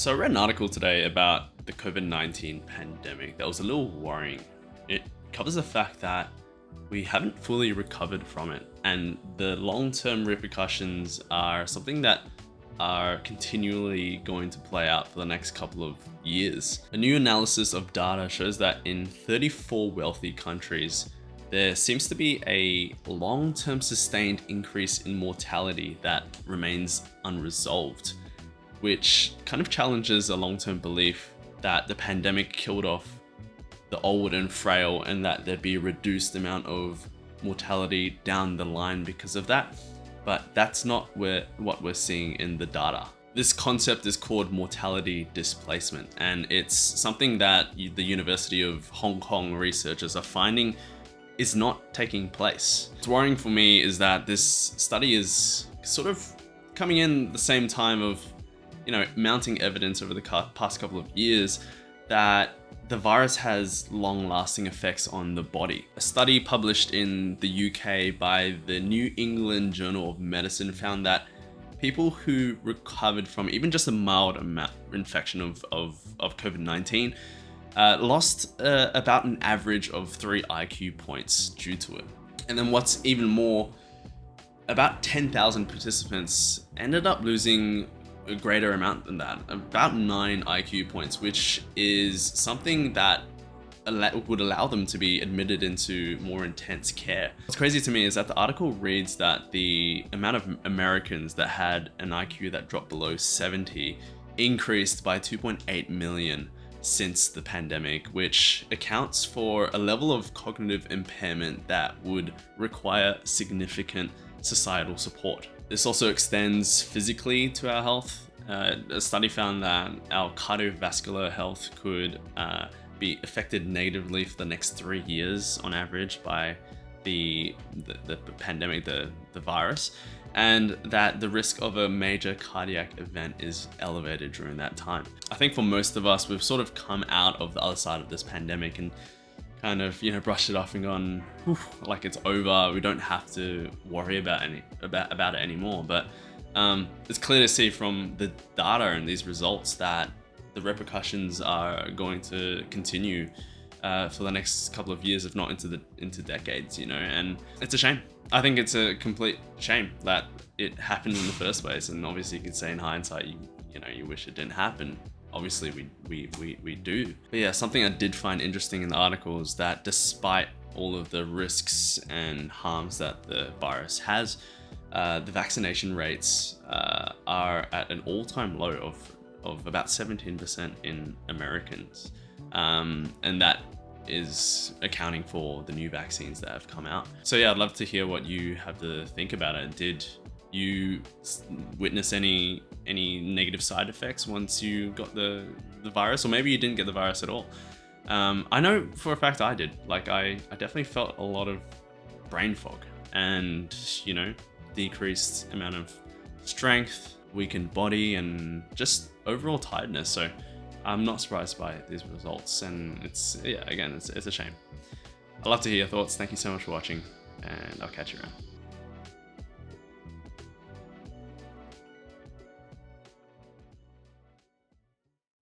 So I read an article today about the COVID-19 pandemic that was a little worrying. It covers the fact that we haven't fully recovered from it, and the long-term repercussions are something that are continually going to play out for the next couple of years. A new analysis of data shows that in 34 wealthy countries, there seems to be a long-term sustained increase in mortality that remains unresolved, which kind of challenges a long-term belief that the pandemic killed off the old and frail and that there'd be a reduced amount of mortality down the line because of that. But that's not what we're seeing in the data. This concept is called mortality displacement, and it's something that the University of Hong Kong researchers are finding is not taking place. What's worrying for me is that this study is sort of coming in the same time of, mounting evidence over the past couple of years that the virus has long-lasting effects on the body. A study published in the UK by the New England Journal of Medicine found that people who recovered from even just a mild infection of COVID-19 lost about an average of 3 IQ points due to it. And then what's even more, about 10,000 participants ended up losing a greater amount than that, about 9 IQ points, which is something that would allow them to be admitted into more intense care. What's crazy to me is that the article reads that the amount of Americans that had an IQ that dropped below 70 increased by 2.8 million since the pandemic, which accounts for a level of cognitive impairment that would require significant societal support. This also extends physically to our health. A study found that our cardiovascular health could be affected negatively for the next 3 years on average by the pandemic, the virus, and that the risk of a major cardiac event is elevated during that time. I think for most of us, we've sort of come out of the other side of this pandemic and kind of, brushed it off and gone, like it's over. We don't have to worry about it anymore. But it's clear to see from the data and these results that the repercussions are going to continue for the next couple of years, if not into decades. And it's a shame. I think it's a complete shame that it happened in the first place. And obviously, you could say in hindsight, you wish it didn't happen. Obviously we do. But yeah, something I did find interesting in the article is that despite all of the risks and harms that the virus has, the vaccination rates are at an all-time low of about 17% in Americans. And that is accounting for the new vaccines that have come out. So yeah, I'd love to hear what you have to think about it. Did you witness any negative side effects once you got the virus, or maybe you didn't get the virus at all? I know for a fact I did. Like I definitely felt a lot of brain fog and decreased amount of strength, weakened body, and just overall tiredness. So I'm not surprised by these results, and it's a shame. I'd love to hear your thoughts. Thank you so much for watching, and I'll catch you around.